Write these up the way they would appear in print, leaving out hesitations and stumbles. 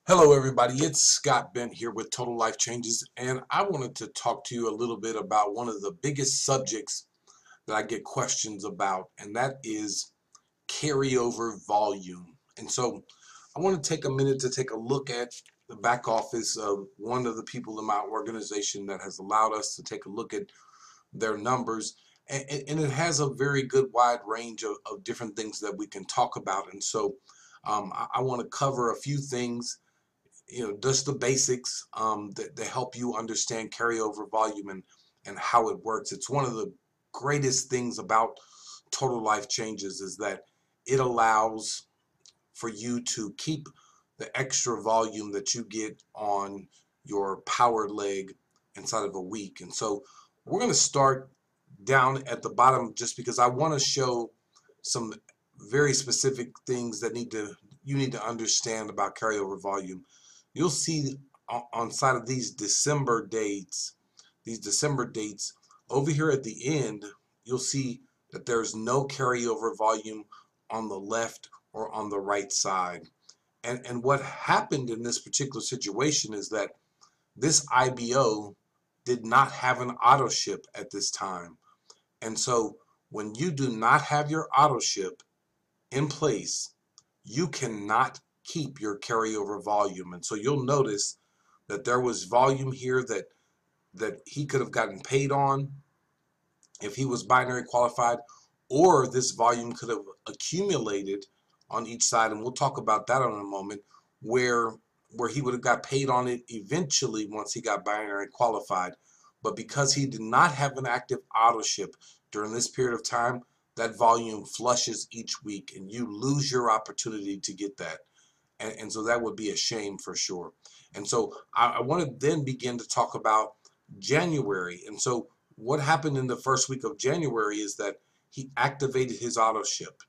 Hello everybody, it's Scott Bent here with Total Life Changes, and I wanted to talk to you a little bit about one of the biggest subjects that I get questions about, and that is carryover volume. And so I want to take a minute to take a look at the back office of one of the people in my organization that has allowed us to take a look at their numbers, and it has a very good wide range of different things that we can talk about. And so I want to cover a few things, just the basics, that help you understand carryover volume and how it works. It's one of the greatest things about Total Life Changes is that it allows for you to keep the extra volume that you get on your power leg inside of a week. And so we're going to start down at the bottom just because I want to show some very specific things that you need to understand about carryover volume. You'll see on side of these December dates over here at the end, you'll see that there's no carryover volume on the left or on the right side. And what happened in this particular situation is that this IBO did not have an auto ship at this time. And so when you do not have your auto ship in place, you cannot keep your carryover volume. And so you'll notice that there was volume here that he could have gotten paid on if he was binary qualified, or this volume could have accumulated on each side, and we'll talk about that in a moment, where he would have got paid on it eventually once he got binary qualified. But because he did not have an active auto ship during this period of time, that volume flushes each week and you lose your opportunity to get that. And so that would be a shame for sure. And so I want to then begin to talk about January. And so what happened in the first week of January is that he activated his auto ship.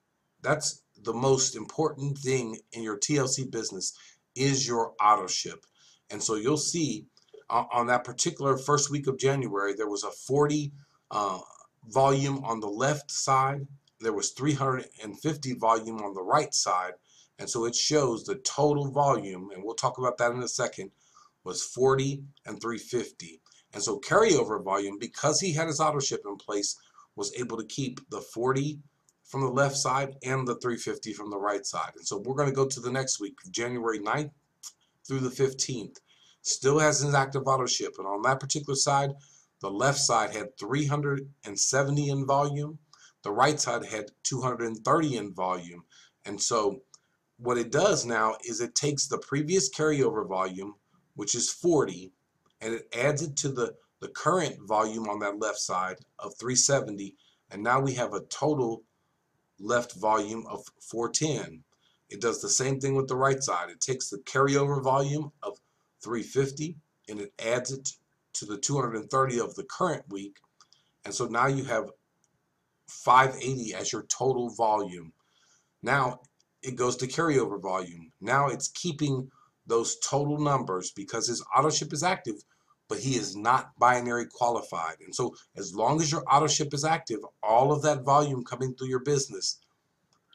That's the most important thing in your TLC business, is your auto ship. And so you'll see on that particular first week of January, there was a 40 volume on the left side. There was 350 volume on the right side. And so it shows the total volume, and we'll talk about that in a second, was 40 and 350. And so carryover volume, because he had his auto ship in place, was able to keep the 40 from the left side and the 350 from the right side. And so we're going to go to the next week, January 9th through the 15th. Still has his active auto ship. And on that particular side, the left side had 370 in volume. The right side had 230 in volume. And so what it does now is it takes the previous carryover volume, which is 40, and it adds it to the current volume on that left side of 370, and now we have a total left volume of 410. It does the same thing with the right side. It takes the carryover volume of 350 and it adds it to the 230 of the current week, and so now you have 580 as your total volume. Now it goes to carryover volume. Now it's keeping those total numbers because his auto ship is active, but he is not binary qualified. And so as long as your auto ship is active, all of that volume coming through your business,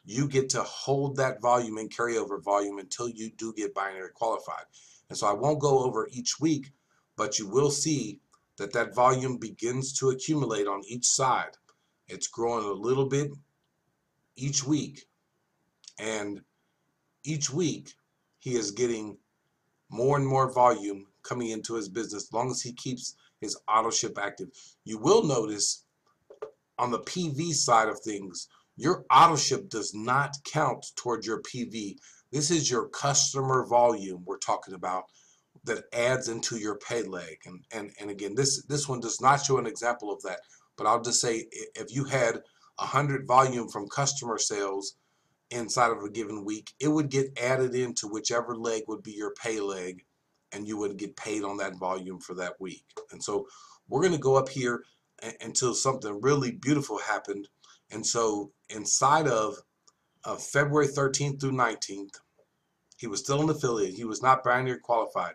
you get to hold that volume and carryover volume until you do get binary qualified. And so I won't go over each week, but you will see that that volume begins to accumulate on each side. It's growing a little bit each week, and each week he is getting more and more volume coming into his business as long as he keeps his auto ship active. You will notice on the PV side of things, your auto ship does not count toward your PV. This is your customer volume we're talking about that adds into your pay leg. And again, this one does not show an example of that, but I'll just say if you had 100 volume from customer sales inside of a given week, it would get added into whichever leg would be your pay leg, and you would get paid on that volume for that week. And so we're going to go up here until something really beautiful happened. And so inside of February 13th through 19th, he was still an affiliate. He was not binary qualified.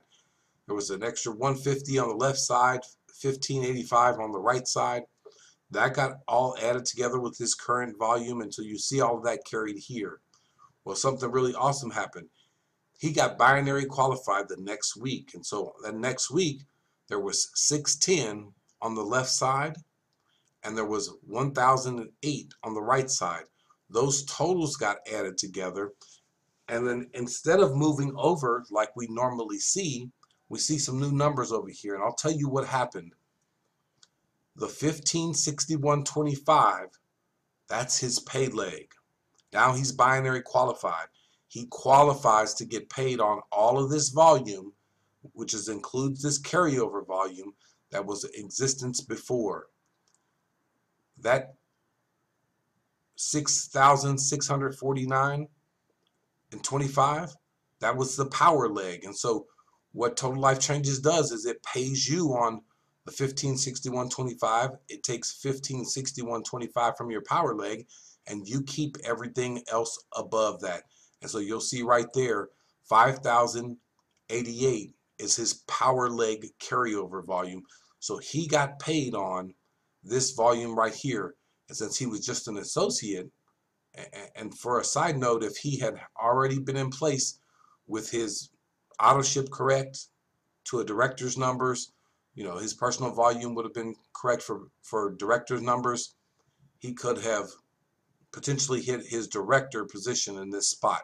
There was an extra 150 on the left side, 1585 on the right side. That got all added together with his current volume until you see all of that carried here. Well, something really awesome happened. He got binary qualified the next week. And so that next week, there was 610 on the left side, and there was 1008 on the right side. Those totals got added together. And then instead of moving over like we normally see, we see some new numbers over here. And I'll tell you what happened. The 1561.25, that's his pay leg. Now he's binary qualified. He qualifies to get paid on all of this volume, which includes this carryover volume that was in existence before. That 6,649.25, that was the power leg. And so what Total Life Changes does is it pays you on the 1561.25. It takes 1561.25 from your power leg, and you keep everything else above that. And so you'll see right there, 5,088 is his power leg carryover volume. So he got paid on this volume right here. And since he was just an associate, and for a side note, if he had already been in place with his auto ship correct to a director's numbers, his personal volume would have been correct for director's numbers, he could have potentially hit his director position in this spot.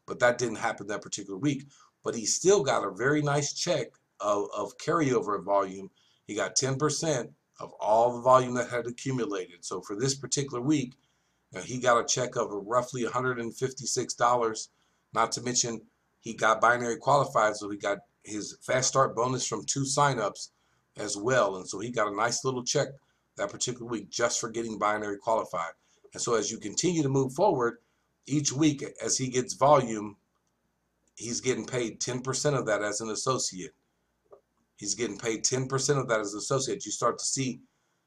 But that didn't happen that particular week. But he still got a very nice check of carryover volume. He got 10% of all the volume that had accumulated. So for this particular week, he got a check of roughly $156, not to mention he got binary qualified, so he got his fast start bonus from 2 signups as well. And so he got a nice little check that particular week just for getting binary qualified. And so as you continue to move forward, each week as he gets volume, he's getting paid 10% of that as an associate. He's getting paid 10% of that as an associate. You start to see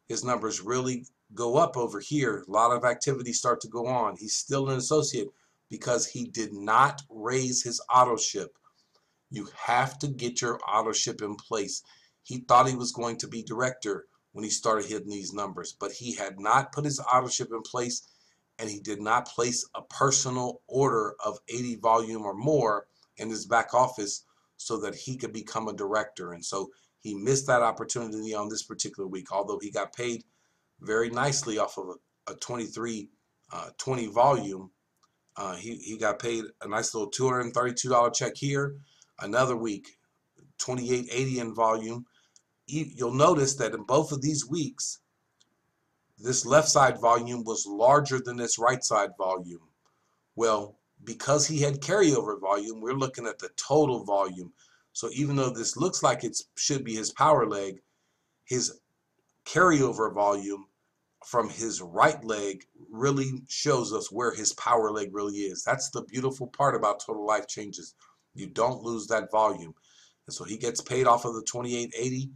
his numbers really go up over here. A lot of activities start to go on. He's still an associate because he did not raise his auto ship. You have to get your auto ship in place. He thought he was going to be director when he started hitting these numbers, but he had not put his auto ship in place, and he did not place a personal order of 80 volume or more in his back office so that he could become a director. And so he missed that opportunity on this particular week, although he got paid very nicely off of a 2320 volume. He got paid a nice little $232 check here. Another week, 2880 in volume. You'll notice that in both of these weeks, this left side volume was larger than this right side volume. Well, because he had carryover volume, we're looking at the total volume. So even though this looks like it should be his power leg, his carryover volume from his right leg really shows us where his power leg really is. That's the beautiful part about Total Life Changes. You don't lose that volume. And so he gets paid off of the 2880.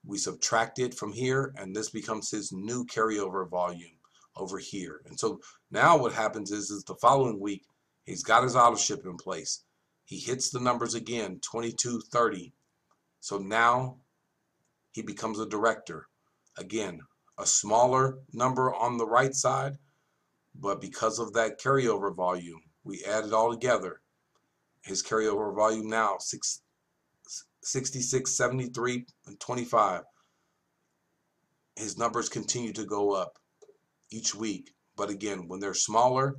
We subtract it from here, and this becomes his new carryover volume over here. And so now what happens is the following week, he's got his auto ship in place. He hits the numbers again, 2230. So now he becomes a director. Again, a smaller number on the right side, but because of that carryover volume, we add it all together. His carryover volume now 66, 73, and 25. His numbers continue to go up each week. But again, when they're smaller,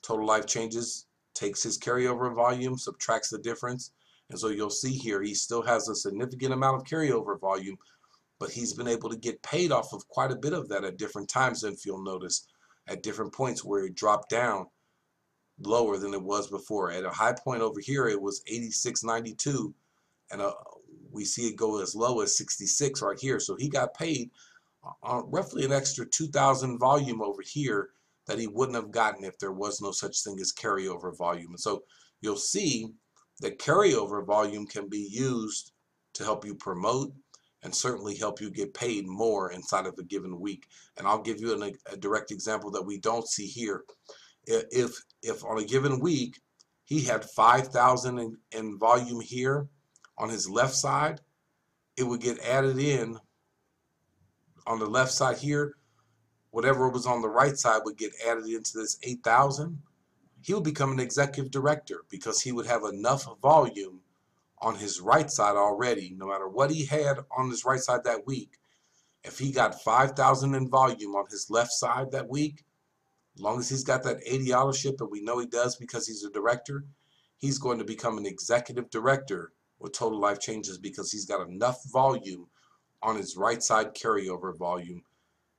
Total Life Changes takes his carryover volume, subtracts the difference. And so you'll see here, he still has a significant amount of carryover volume, but he's been able to get paid off of quite a bit of that at different times, if you'll notice, at different points where it dropped down lower than it was before. At a high point over here, it was 86.92, and we see it go as low as 66 right here. So he got paid roughly an extra 2,000 volume over here that he wouldn't have gotten if there was no such thing as carryover volume. And so you'll see that carryover volume can be used to help you promote and certainly help you get paid more inside of a given week. And I'll give you a direct example that we don't see here. If on a given week he had 5,000 in volume here on his left side, it would get added in on the left side here. Whatever was on the right side would get added into this 8,000. he would become an executive director because he would have enough volume on his right side already, no matter what he had on his right side that week. If he got 5,000 in volume on his left side that week, as long as he's got that ADRship, and we know he does because he's a director, he's going to become an executive director with Total Life Changes because he's got enough volume on his right side carryover volume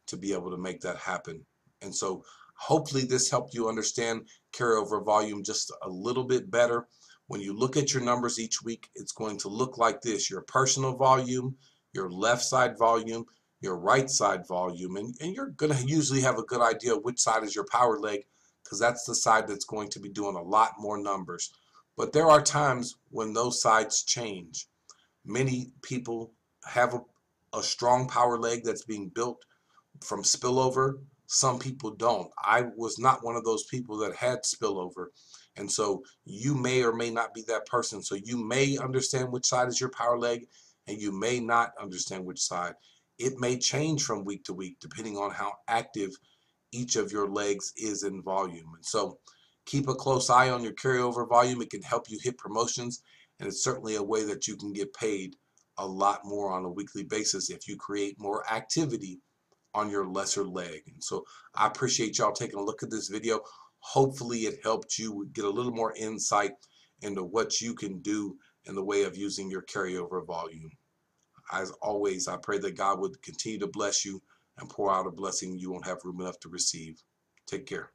to be able to make that happen. And so hopefully this helped you understand carryover volume just a little bit better. When you look at your numbers each week, it's going to look like this: your personal volume, your left side volume, your right side volume, and you're going to usually have a good idea of which side is your power leg, because that's the side that's going to be doing a lot more numbers. But there are times when those sides change. Many people have a strong power leg that's being built from spillover. Some people don't. I was not one of those people that had spillover. And so you may or may not be that person. So you may understand which side is your power leg, and you may not understand which side. It may change from week to week depending on how active each of your legs is in volume. And so keep a close eye on your carryover volume. It can help you hit promotions, and it's certainly a way that you can get paid a lot more on a weekly basis if you create more activity on your lesser leg. And so I appreciate y'all taking a look at this video. Hopefully it helped you get a little more insight into what you can do in the way of using your carryover volume. As always, I pray that God would continue to bless you and pour out a blessing you won't have room enough to receive. Take care.